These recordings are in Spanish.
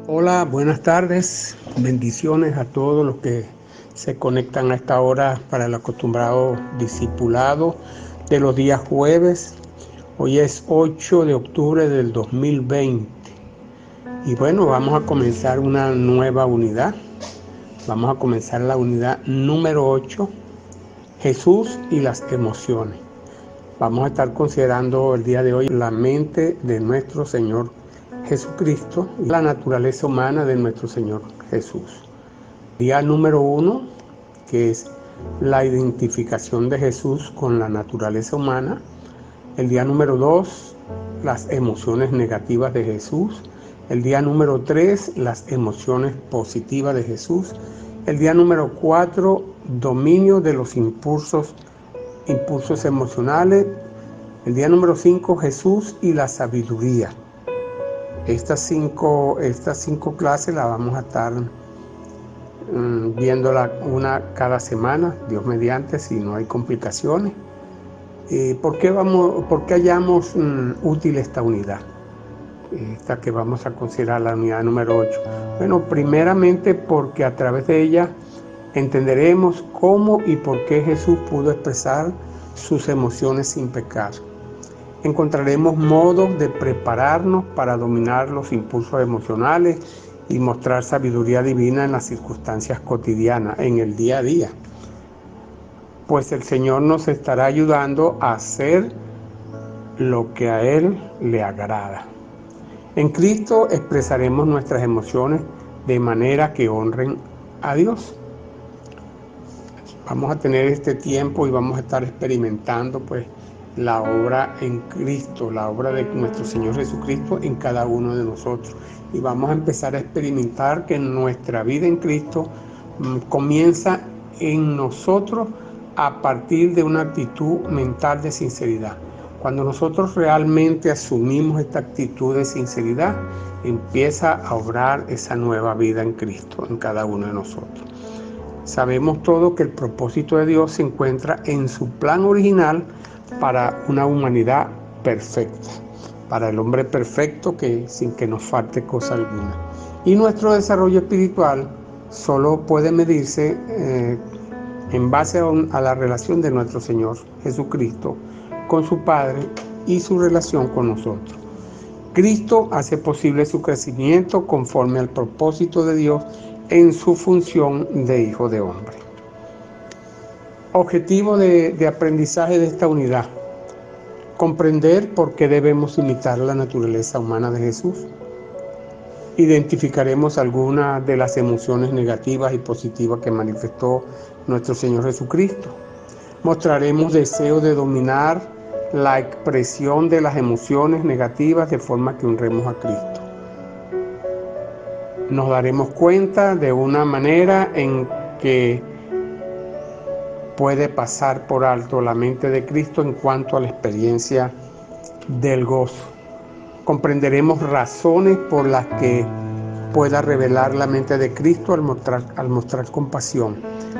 Hola, buenas tardes. Bendiciones a todos los que se conectan a esta hora para el acostumbrado discipulado de los días jueves. Hoy es 8 de octubre del 2020. Y bueno, vamos a comenzar una nueva unidad. Vamos a comenzar la unidad número 8, Jesús y las emociones. Vamos a estar considerando el día de hoy la mente de nuestro Señor Jesucristo y la naturaleza humana de nuestro Señor Jesús. Día número 1, que es la identificación de Jesús con la naturaleza humana. El día número 2, las emociones negativas de Jesús. El día número 3, las emociones positivas de Jesús. El día número 4, dominio de los impulsos emocionales. El día número 5, Jesús y la sabiduría. Estas cinco clases las vamos a estar viéndola una cada semana, Dios mediante, si no hay complicaciones. ¿Por qué hallamos útil esta unidad? Esta que vamos a considerar la unidad número 8. Bueno, primeramente porque a través de ella entenderemos cómo y por qué Jesús pudo expresar sus emociones sin pecar. Encontraremos modos de prepararnos para dominar los impulsos emocionales y mostrar sabiduría divina en las circunstancias cotidianas, en el día a día. Pues el Señor nos estará ayudando a hacer lo que a Él le agrada. En Cristo expresaremos nuestras emociones de manera que honren a Dios. Vamos a tener este tiempo y vamos a estar experimentando pues la obra en Cristo, la obra de nuestro Señor Jesucristo en cada uno de nosotros. Y vamos a empezar a experimentar que nuestra vida en Cristo comienza en nosotros a partir de una actitud mental de sinceridad. Cuando nosotros realmente asumimos esta actitud de sinceridad, empieza a obrar esa nueva vida en Cristo en cada uno de nosotros. Sabemos todos que el propósito de Dios se encuentra en su plan original para una humanidad perfecta, para el hombre perfecto sin que nos falte cosa alguna. Y nuestro desarrollo espiritual solo puede medirse en base a la relación de nuestro Señor Jesucristo con su Padre y su relación con nosotros. Cristo hace posible su crecimiento conforme al propósito de Dios en su función de Hijo de Hombre. Objetivo de aprendizaje de esta unidad: comprender por qué debemos imitar la naturaleza humana de Jesús. Identificaremos algunas de las emociones negativas y positivas que manifestó nuestro Señor Jesucristo. Mostraremos deseo de dominar la expresión de las emociones negativas de forma que honremos a Cristo. Nos daremos cuenta de una manera en que puede pasar por alto la mente de Cristo en cuanto a la experiencia del gozo. Comprenderemos razones por las que pueda revelar la mente de Cristo al mostrar compasión.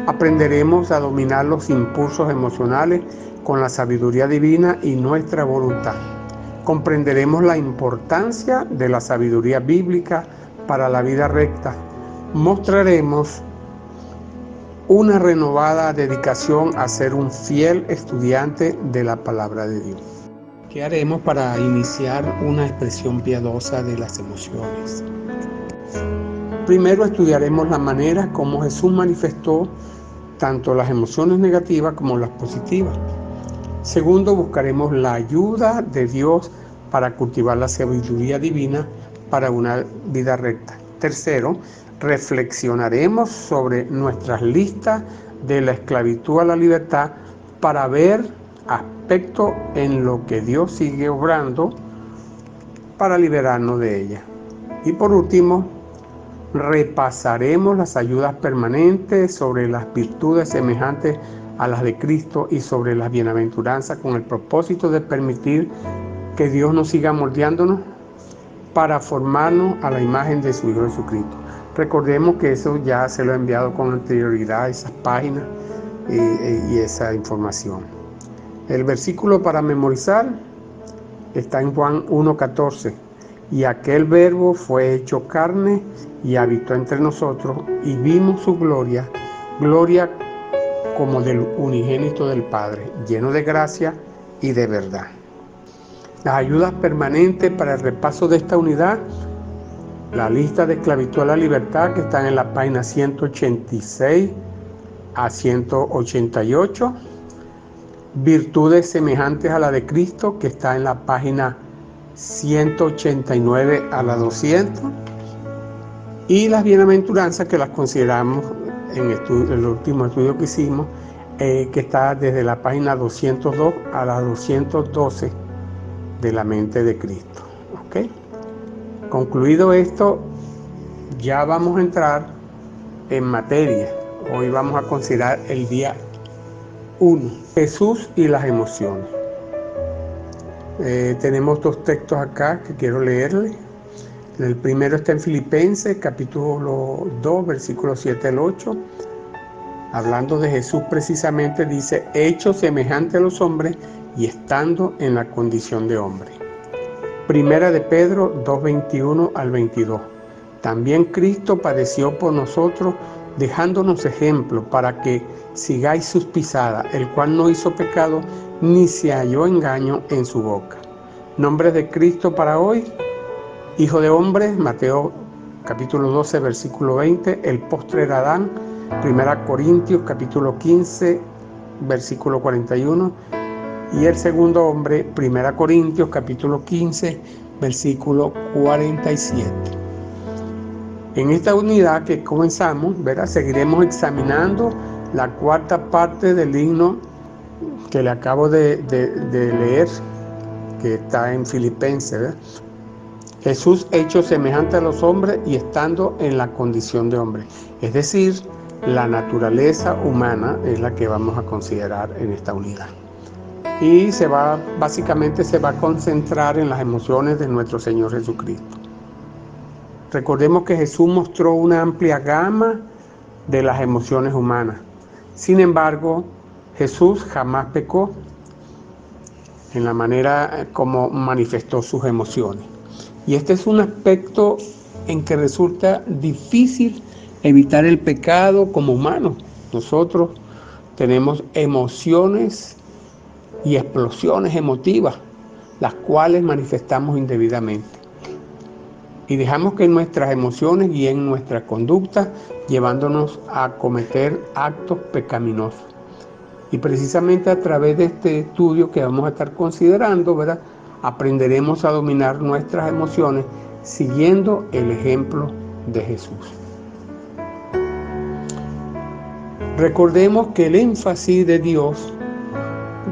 Aprenderemos a dominar los impulsos emocionales con la sabiduría divina y nuestra voluntad. Comprenderemos la importancia de la sabiduría bíblica para la vida recta. Mostraremos una renovada dedicación a ser un fiel estudiante de la palabra de Dios. ¿Qué haremos para iniciar una expresión piadosa de las emociones? Primero estudiaremos la manera como Jesús manifestó tanto las emociones negativas como las positivas. Segundo, buscaremos la ayuda de Dios para cultivar la sabiduría divina para una vida recta. Tercero, reflexionaremos sobre nuestras listas de la esclavitud a la libertad para ver aspectos en lo que Dios sigue obrando para liberarnos de ella. Y por último, repasaremos las ayudas permanentes sobre las virtudes semejantes a las de Cristo y sobre las bienaventuranzas con el propósito de permitir que Dios nos siga moldeándonos para formarnos a la imagen de su Hijo Jesucristo. Recordemos que eso ya se lo he enviado con anterioridad, esas páginas y esa información. El versículo para memorizar está en Juan 1:14. Y aquel Verbo fue hecho carne y habitó entre nosotros, y vimos su gloria, gloria como del unigénito del Padre, lleno de gracia y de verdad. Las ayudas permanentes para el repaso de esta unidad: la lista de esclavitud a la libertad, que están en la página 186 a 188. Virtudes semejantes a la de Cristo, que está en la página 189 a la 200. Y las bienaventuranzas, que las consideramos en el último estudio que hicimos, que está desde la página 202 a la 212 de la mente de Cristo. ¿Ok? Concluido esto, ya vamos a entrar en materia. Hoy vamos a considerar el día 1, Jesús y las emociones. Tenemos dos textos acá que quiero leerles. El primero está en Filipenses, capítulo 2, versículos 7 al 8. Hablando de Jesús precisamente, dice: hecho semejante a los hombres y estando en la condición de hombre. Primera de Pedro 2, 21 al 22. También Cristo padeció por nosotros, dejándonos ejemplo para que sigáis sus pisadas, el cual no hizo pecado, ni se halló engaño en su boca. Nombres de Cristo para hoy: Hijo de hombre, Mateo capítulo 12, versículo 20, el postrer Adán, 1 Corintios capítulo 15, versículo 41, y el segundo hombre, 1 Corintios capítulo 15, versículo 47. En esta unidad que comenzamos, ¿verdad?, seguiremos examinando la cuarta parte del himno que le acabo de leer, que está en Filipenses, ¿verdad? Jesús hecho semejante a los hombres y estando en la condición de hombre. Es decir, la naturaleza humana es la que vamos a considerar en esta unidad. Y básicamente se va a concentrar en las emociones de nuestro Señor Jesucristo. Recordemos que Jesús mostró una amplia gama de las emociones humanas. Sin embargo, Jesús jamás pecó en la manera como manifestó sus emociones. Y este es un aspecto en que resulta difícil evitar el pecado como humanos. Nosotros tenemos emociones y explosiones emotivas, las cuales manifestamos indebidamente. Y dejamos que nuestras emociones guíen nuestra conducta, llevándonos a cometer actos pecaminosos. Y precisamente a través de este estudio que vamos a estar considerando, ¿verdad?, aprenderemos a dominar nuestras emociones siguiendo el ejemplo de Jesús. Recordemos que el énfasis de Dios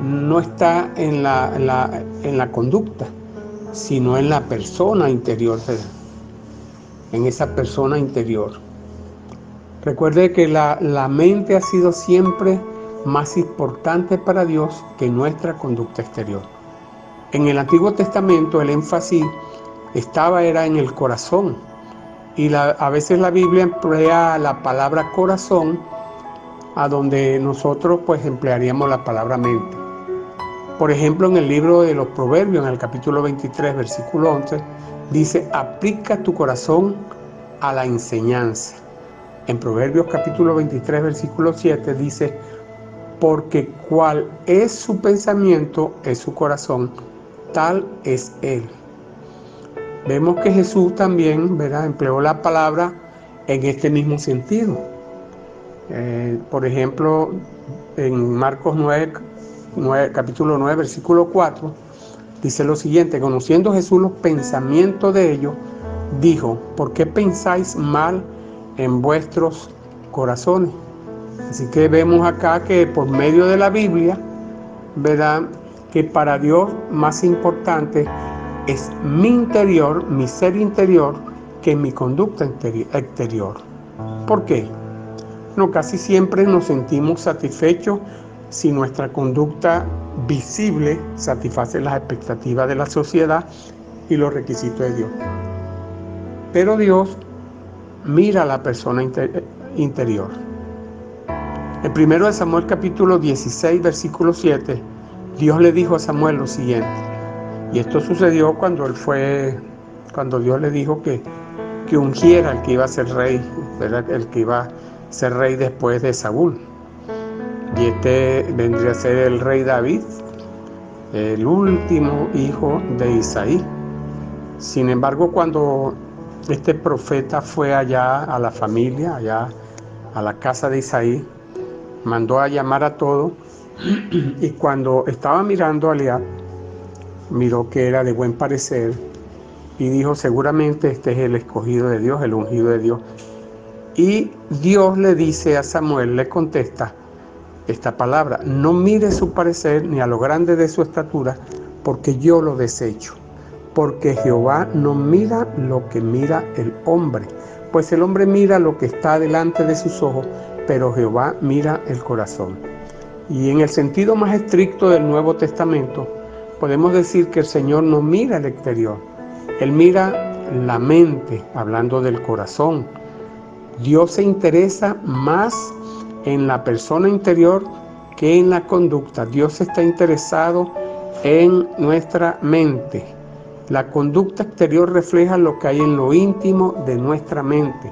no está en la conducta, sino en la persona interior, en esa persona interior. Recuerde que la mente ha sido siempre más importante para Dios que nuestra conducta exterior. En el Antiguo Testamento el énfasis era en el corazón, y a veces la Biblia emplea la palabra corazón a donde nosotros pues emplearíamos la palabra mente. Por ejemplo, en el libro de los Proverbios, en el capítulo 23, versículo 11, dice: aplica tu corazón a la enseñanza. En Proverbios capítulo 23, versículo 7 dice: porque cual es su pensamiento, es su corazón, tal es él. Vemos que Jesús también, ¿verdad?, empleó la palabra en este mismo sentido. Por ejemplo, en Marcos 9, capítulo 9, versículo 4, dice lo siguiente: conociendo Jesús los pensamientos de ellos, dijo: ¿por qué pensáis mal en vuestros corazones? Así que vemos acá que por medio de la Biblia, ¿verdad?, que para Dios más importante es mi interior, mi ser interior, que mi conducta exterior. ¿Por qué? No, casi siempre nos sentimos satisfechos si nuestra conducta visible satisface las expectativas de la sociedad y los requisitos de Dios. Pero Dios mira a la persona interior. En 1 Samuel capítulo 16, versículo 7, Dios le dijo a Samuel lo siguiente, y esto sucedió cuando él fue cuando Dios le dijo que ungiera al que iba a ser rey, ¿verdad? El que iba a ser rey después de Saúl. Y este vendría a ser el rey David, el último hijo de Isaí. Sin embargo, cuando este profeta fue allá a la familia, allá a la casa de Isaí, mandó a llamar a todos, y cuando estaba mirando a Eliab, miró que era de buen parecer y dijo: seguramente este es el escogido de Dios, el ungido de Dios. Y Dios le dice a Samuel, le contesta esta palabra: no mire su parecer ni a lo grande de su estatura, porque yo lo desecho. Porque Jehová no mira lo que mira el hombre, pues el hombre mira lo que está delante de sus ojos, pero Jehová mira el corazón. Y en el sentido más estricto del Nuevo Testamento, podemos decir que el Señor no mira el exterior, Él mira la mente, hablando del corazón. Dios se interesa más en la persona interior que en la conducta. Dios está interesado en nuestra mente. La conducta exterior refleja lo que hay en lo íntimo de nuestra mente.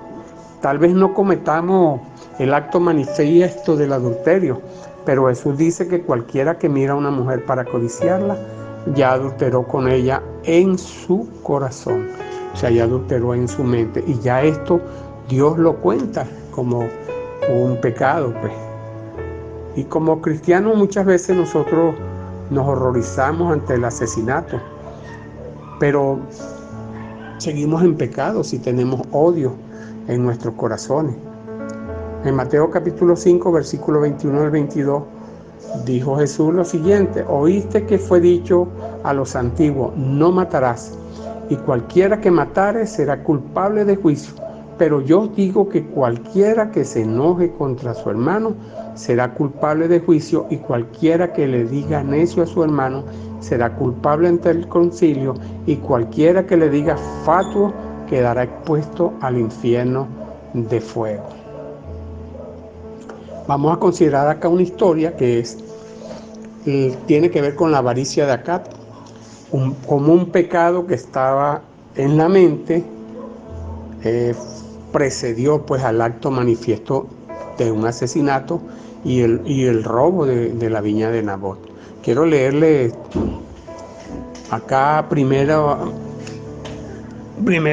Tal vez no cometamos el acto manifiesto del adulterio, pero Jesús dice que cualquiera que mira a una mujer para codiciarla, ya adulteró con ella en su corazón. O sea, ya adulteró en su mente. Y ya esto Dios lo cuenta como un pecado, pues. Y como cristianos muchas veces nosotros nos horrorizamos ante el asesinato, pero seguimos en pecado si tenemos odio en nuestros corazones. En Mateo capítulo 5, versículo 21 al 22, dijo Jesús lo siguiente: oíste que fue dicho a los antiguos: no matarás, y cualquiera que matare será culpable de juicio. Pero yo digo que cualquiera que se enoje contra su hermano será culpable de juicio, y cualquiera que le diga necio a su hermano será culpable ante el concilio, y cualquiera que le diga fatuo quedará expuesto al infierno de fuego. Vamos a considerar acá una historia que tiene que ver con la avaricia de Acab, como un pecado que estaba en la mente, precedió pues al acto manifiesto de un asesinato y el robo de la viña de Nabot. Quiero leerle acá primer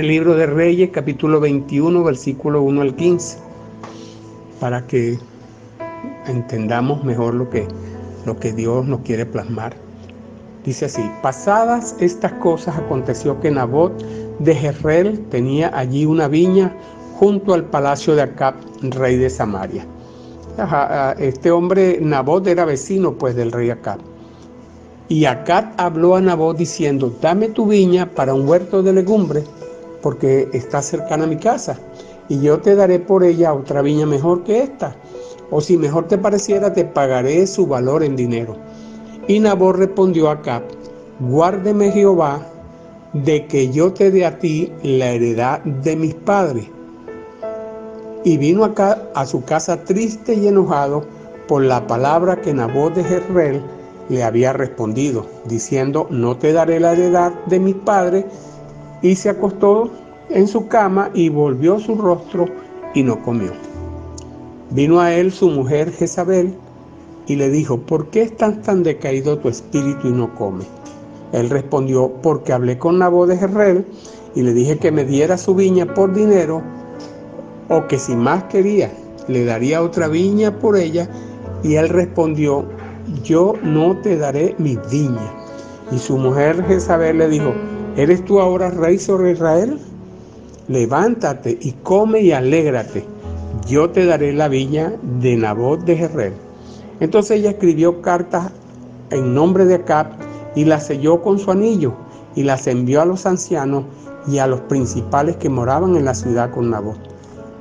libro de Reyes, capítulo 21, versículo 1 al 15, para que entendamos mejor lo que Dios nos quiere plasmar. Dice así: pasadas estas cosas, aconteció que Nabot de Jezreel tenía allí una viña junto al palacio de Acab, rey de Samaria. Este hombre Nabot era vecino pues del rey Acab. Y Acab habló a Nabot diciendo: dame tu viña para un huerto de legumbres, porque está cercana a mi casa, y yo te daré por ella otra viña mejor que esta, o si mejor te pareciera, te pagaré su valor en dinero. Y Nabot respondió a Acab: guárdeme Jehová de que yo te dé a ti la heredad de mis padres. Y vino Acab a su casa triste y enojado por la palabra que Nabot de Jezreel le había respondido, diciendo: no te daré la heredad de mis padres. Y se acostó en su cama y volvió su rostro y no comió. Vino a él su mujer Jezabel y le dijo: ¿por qué estás tan decaído tu espíritu y no comes? Él respondió: porque hablé con Nabot de Jezreel y le dije que me diera su viña por dinero, o que si más quería, le daría otra viña por ella. Y él respondió: yo no te daré mi viña. Y su mujer Jezabel le dijo: ¿eres tú ahora rey sobre Israel? Levántate y come y alégrate, yo te daré la viña de Nabot de Jezreel. Entonces ella escribió cartas en nombre de Acab y las selló con su anillo, y las envió a los ancianos y a los principales que moraban en la ciudad con Nabot.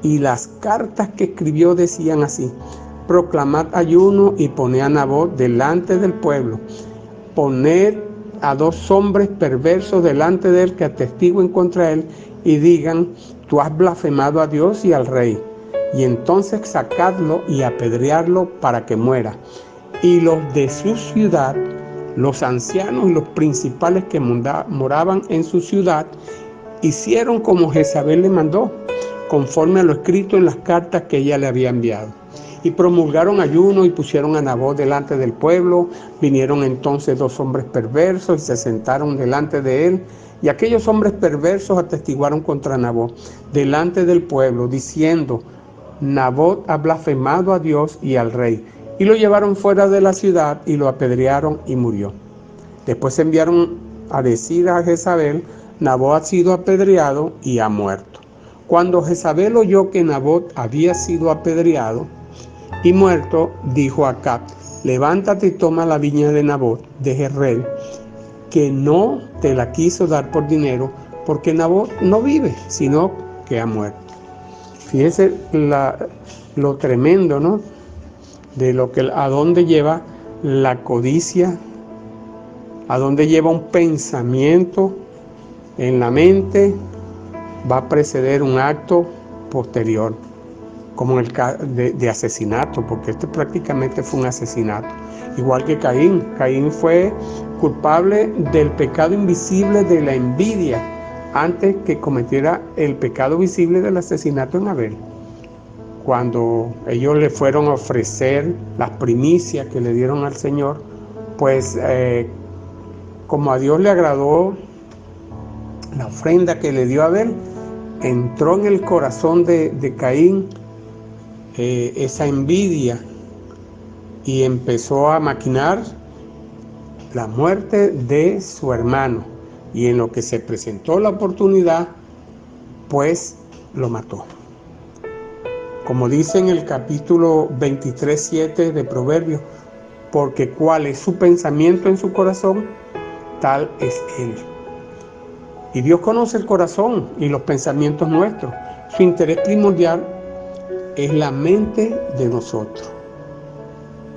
Y las cartas que escribió decían así: proclamad ayuno y poned a Nabot delante del pueblo. Poned a 2 hombres perversos delante de él que atestiguen contra él y digan: tú has blasfemado a Dios y al rey. Y entonces sacadlo y apedrearlo para que muera. Y los de su ciudad, los ancianos y los principales que moraban en su ciudad, hicieron como Jezabel le mandó, conforme a lo escrito en las cartas que ella le había enviado. Y promulgaron ayuno y pusieron a Nabot delante del pueblo. Vinieron entonces 2 hombres perversos y se sentaron delante de él. Y aquellos hombres perversos atestiguaron contra Nabot delante del pueblo, diciendo: Nabot ha blasfemado a Dios y al rey. Y lo llevaron fuera de la ciudad y lo apedrearon y murió. Después enviaron a decir a Jezabel: Nabot ha sido apedreado y ha muerto. Cuando Jezabel oyó que Nabot había sido apedreado y muerto, dijo a Acab: levántate y toma la viña de Nabot de Jezreel, que no te la quiso dar por dinero, porque Nabot no vive, sino que ha muerto. Fíjese lo tremendo, ¿no? A dónde lleva la codicia, a dónde lleva un pensamiento en la mente, va a preceder un acto posterior, como el caso de asesinato, porque este prácticamente fue un asesinato. Igual que Caín. Caín fue culpable del pecado invisible de la envidia antes que cometiera el pecado visible del asesinato en Abel. Cuando ellos le fueron a ofrecer las primicias que le dieron al Señor, pues como a Dios le agradó la ofrenda que le dio a Abel, entró en el corazón de Caín esa envidia y empezó a maquinar la muerte de su hermano, y en lo que se presentó la oportunidad, pues lo mató. Como dice en el capítulo 23:7 de Proverbios: porque cuál es su pensamiento en su corazón, tal es él. Y Dios conoce el corazón y los pensamientos nuestros. Su interés primordial es la mente de nosotros.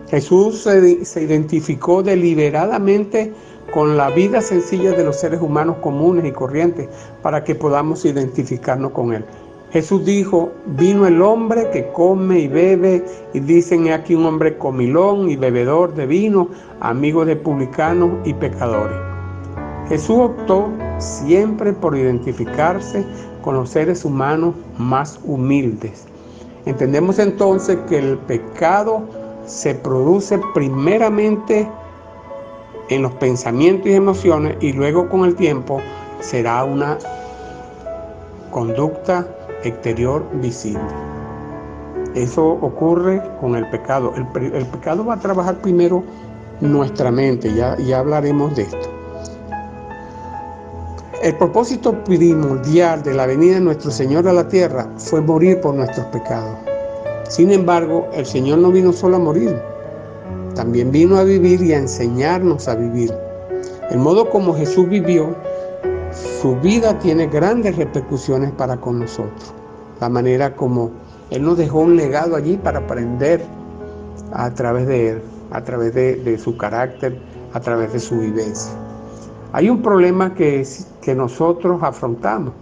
Jesús se identificó deliberadamente con la vida sencilla de los seres humanos comunes y corrientes para que podamos identificarnos con Él. Jesús dijo: vino el hombre que come y bebe, y dicen: he aquí un hombre comilón y bebedor de vino, amigo de publicanos y pecadores. Jesús optó siempre por identificarse con los seres humanos más humildes. Entendemos entonces que el pecado se produce primeramente en los pensamientos y emociones, y luego con el tiempo será una conducta exterior visible. Eso ocurre con el pecado. El pecado va a trabajar primero nuestra mente, ya hablaremos de esto. El propósito primordial de la venida de nuestro Señor a la tierra fue morir por nuestros pecados. Sin embargo, el Señor no vino solo a morir, también vino a vivir y a enseñarnos a vivir. El modo como Jesús vivió, su vida tiene grandes repercusiones para con nosotros. La manera como Él nos dejó un legado allí para aprender a través de Él, a través de su carácter, a través de su vivencia. Hay un problema que nosotros afrontamos,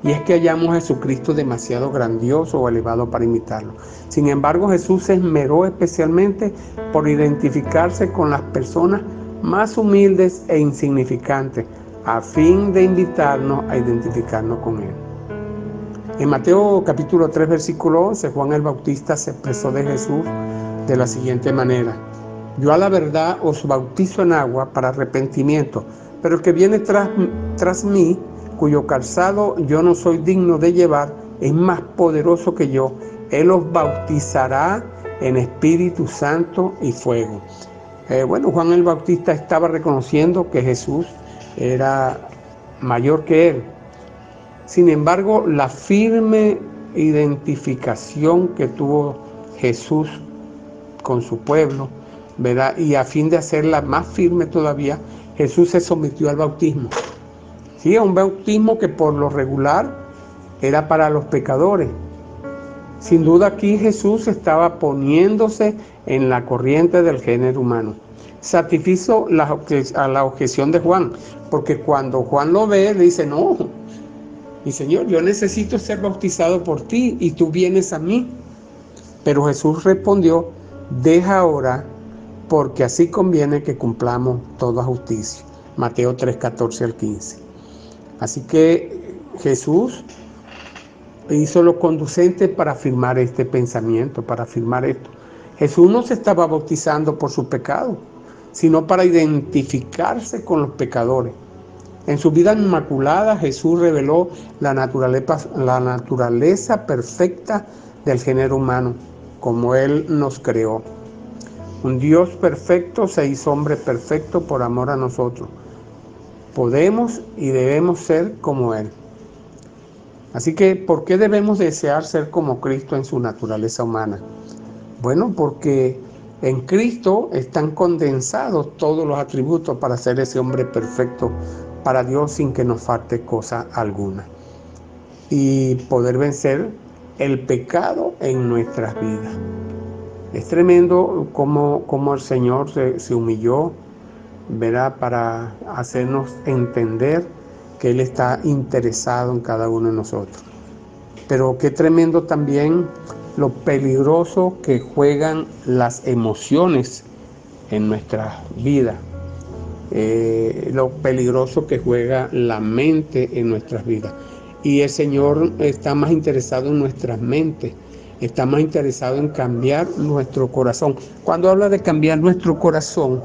y es que hallamos a Jesucristo demasiado grandioso o elevado para imitarlo. Sin embargo, Jesús se esmeró especialmente por identificarse con las personas más humildes e insignificantes, a fin de invitarnos a identificarnos con Él. En Mateo capítulo 3, versículo 11, Juan el Bautista se expresó de Jesús de la siguiente manera: yo a la verdad os bautizo en agua para arrepentimiento, pero el que viene tras mí, cuyo calzado yo no soy digno de llevar, es más poderoso que yo. Él os bautizará en Espíritu Santo y fuego. Juan el Bautista estaba reconociendo que Jesús era mayor que él. Sin embargo, la firme identificación que tuvo Jesús con su pueblo, ¿verdad? Y a fin de hacerla más firme todavía, Jesús se sometió al bautismo. Sí, a un bautismo que por lo regular era para los pecadores. Sin duda aquí Jesús estaba poniéndose en la corriente del género humano. Satisfizo a la objeción de Juan, porque cuando Juan lo ve, le dice: no, mi Señor, yo necesito ser bautizado por ti y tú vienes a mí. Pero Jesús respondió: deja ahora, porque así conviene que cumplamos toda justicia. Mateo 3, 14 al 15. Así que Jesús hizo lo conducente para afirmar este pensamiento, para afirmar esto. Jesús no se estaba bautizando por su pecado, sino para identificarse con los pecadores. En su vida inmaculada, Jesús reveló la naturaleza perfecta del género humano, como Él nos creó. Un Dios perfecto se hizo hombre perfecto por amor a nosotros. Podemos y debemos ser como Él. Así que, ¿por qué debemos desear ser como Cristo en su naturaleza humana? Bueno, porque en Cristo están condensados todos los atributos para ser ese hombre perfecto para Dios sin que nos falte cosa alguna. Y poder vencer el pecado en nuestras vidas. Es tremendo cómo el Señor se humilló, ¿verdad?, para hacernos entender que Él está interesado en cada uno de nosotros. Pero qué tremendo también lo peligroso que juegan las emociones en nuestras vidas, lo peligroso que juega la mente en nuestras vidas. Y el Señor está más interesado en nuestras mentes, está más interesado en cambiar nuestro corazón. Cuando habla de cambiar nuestro corazón,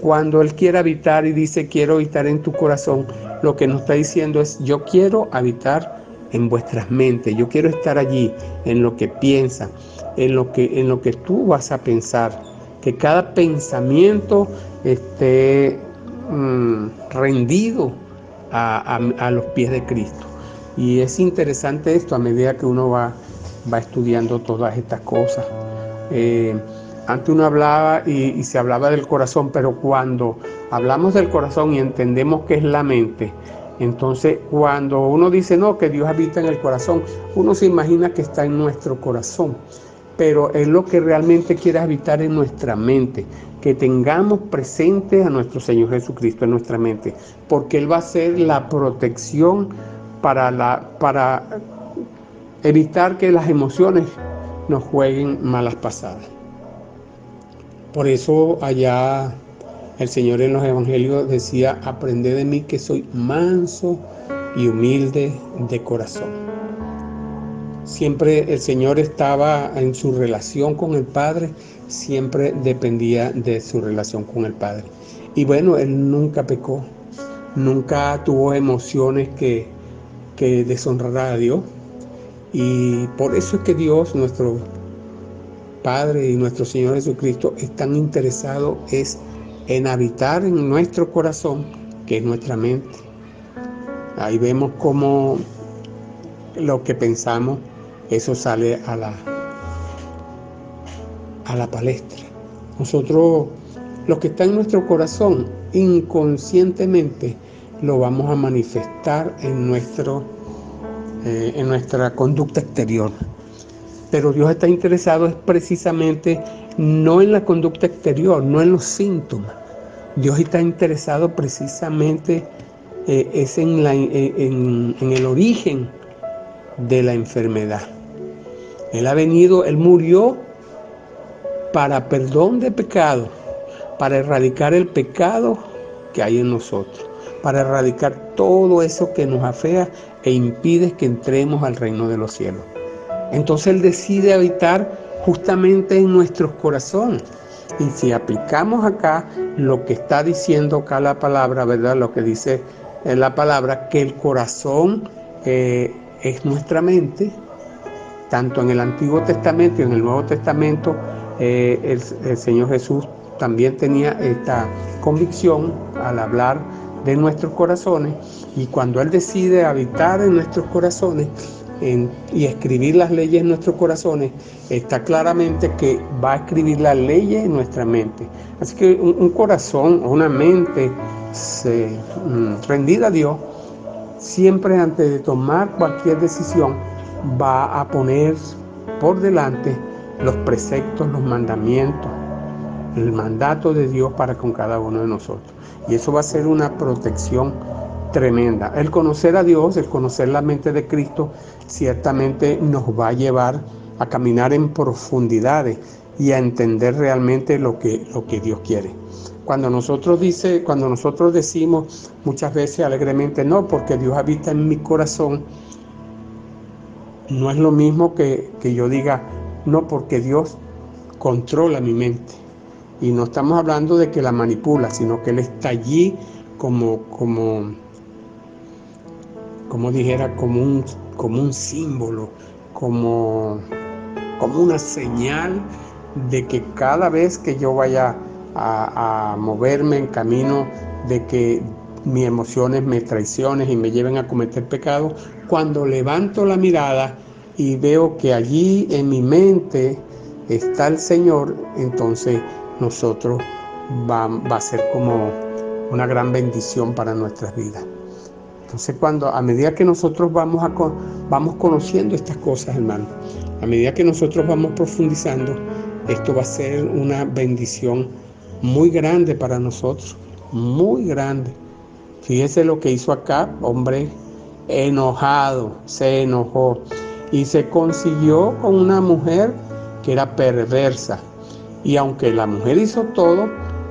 cuando Él quiere habitar y dice quiero habitar en tu corazón, lo que nos está diciendo es yo quiero habitar en vuestras mentes, yo quiero estar allí en lo que piensan, en lo que tú vas a pensar, que cada pensamiento esté rendido a los pies de Cristo. Y es interesante esto a medida que uno va estudiando todas estas cosas. Antes uno hablaba y se hablaba del corazón, pero cuando hablamos del corazón y entendemos que es la mente, entonces cuando uno dice no, que Dios habita en el corazón, uno se imagina que está en nuestro corazón, pero es lo que realmente quiere habitar en nuestra mente, que tengamos presente a nuestro Señor Jesucristo en nuestra mente, porque Él va a ser la protección para evitar que las emociones nos jueguen malas pasadas. Por eso allá el Señor en los evangelios decía, aprended de mí que soy manso y humilde de corazón. Siempre el Señor estaba en su relación con el Padre, siempre dependía de su relación con el Padre. Y bueno, Él nunca pecó, nunca tuvo emociones que deshonrar a Dios. Y por eso es que Dios, nuestro Padre y nuestro Señor Jesucristo, están interesados en habitar en nuestro corazón, que es nuestra mente. Ahí vemos cómo lo que pensamos, eso sale a la palestra. Nosotros, lo que está en nuestro corazón, inconscientemente lo vamos a manifestar en nuestra conducta exterior. Pero Dios está interesado es precisamente no en la conducta exterior, no en los síntomas. Dios está interesado precisamente es en el origen de la enfermedad. Él murió para perdón de pecado, para erradicar el pecado que hay en nosotros, para erradicar todo eso que nos afea e impide que entremos al reino de los cielos. Entonces Él decide habitar justamente en nuestros corazones. Y si aplicamos acá lo que está diciendo acá la palabra, ¿verdad? Lo que dice la palabra, que el corazón es nuestra mente, tanto en el Antiguo Testamento y en el Nuevo Testamento, el Señor Jesús también tenía esta convicción al hablar de nuestros corazones, y cuando Él decide habitar en nuestros corazones y escribir las leyes en nuestros corazones, está claramente que va a escribir las leyes en nuestra mente. Así que un corazón o una mente rendida a Dios, siempre antes de tomar cualquier decisión, va a poner por delante los preceptos, los mandamientos, el mandato de Dios para con cada uno de nosotros. Y eso va a ser una protección tremenda. El conocer a Dios, el conocer la mente de Cristo, ciertamente nos va a llevar a caminar en profundidades y a entender realmente lo que Dios quiere. Cuando nosotros decimos muchas veces alegremente, no, porque Dios habita en mi corazón, no es lo mismo que yo diga, no, porque Dios controla mi mente. Y no estamos hablando de que la manipula, sino que Él está allí como dijera, como un símbolo, como una señal de que cada vez que yo vaya a moverme en camino de que mis emociones me traicionen y me lleven a cometer pecado, cuando levanto la mirada y veo que allí en mi mente está el Señor, entonces nosotros va a ser como una gran bendición para nuestras vidas. Entonces, a medida que nosotros vamos conociendo estas cosas, hermano, a medida que nosotros vamos profundizando, esto va a ser una bendición muy grande para nosotros, muy grande. Fíjese lo que hizo Acab, hombre enojado, se enojó y se consiguió con una mujer que era perversa. Y aunque la mujer hizo todo,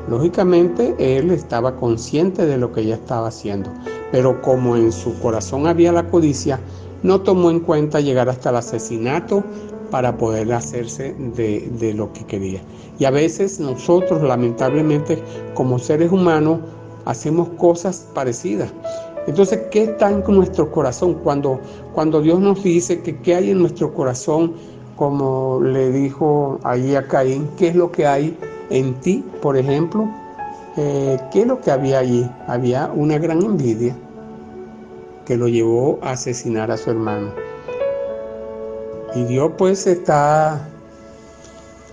lógicamente él estaba consciente de lo que ella estaba haciendo. Pero como en su corazón había la codicia, no tomó en cuenta llegar hasta el asesinato para poder hacerse de lo que quería. Y a veces nosotros, lamentablemente, como seres humanos, hacemos cosas parecidas. Entonces, ¿qué está en nuestro corazón? Cuando Dios nos dice que qué hay en nuestro corazón, como le dijo ahí a Caín, ¿qué es lo que hay en ti, por ejemplo? ¿Qué es lo que había allí? Había una gran envidia que lo llevó a asesinar a su hermano. Y Dios pues está,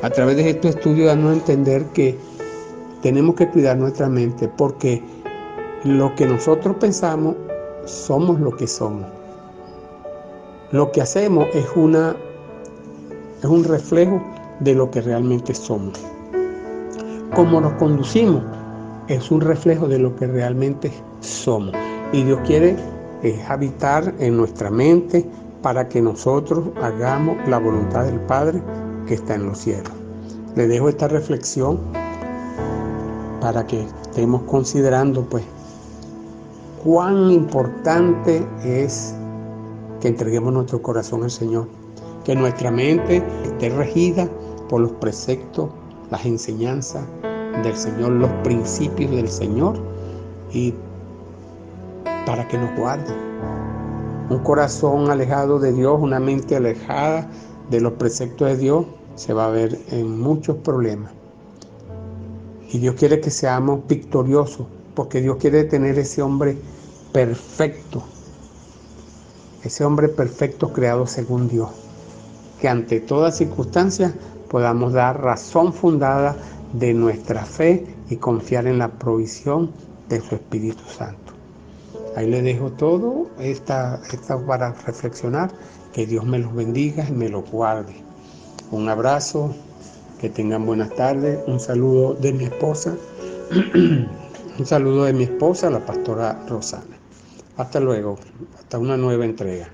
a través de este estudio, dando a entender que tenemos que cuidar nuestra mente, porque lo que nosotros pensamos, somos lo que somos. Lo que hacemos es un reflejo de lo que realmente somos. Cómo nos conducimos es un reflejo de lo que realmente somos. Y Dios quiere habitar en nuestra mente para que nosotros hagamos la voluntad del Padre que está en los cielos. Le dejo esta reflexión para que estemos considerando pues cuán importante es que entreguemos nuestro corazón al Señor, que nuestra mente esté regida por los preceptos, las enseñanzas del Señor, los principios del Señor, y para que nos guarde. Un corazón alejado de Dios, una mente alejada de los preceptos de Dios, se va a ver en muchos problemas. Y Dios quiere que seamos victoriosos, porque Dios quiere tener ese hombre perfecto creado según Dios, que ante toda circunstancia podamos dar razón fundada de nuestra fe y confiar en la provisión de su Espíritu Santo. Ahí les dejo todo esta para reflexionar. Que Dios me los bendiga y me los guarde. Un abrazo, que tengan buenas tardes. Un saludo de mi esposa, la pastora Rosana. Hasta luego, hasta una nueva entrega.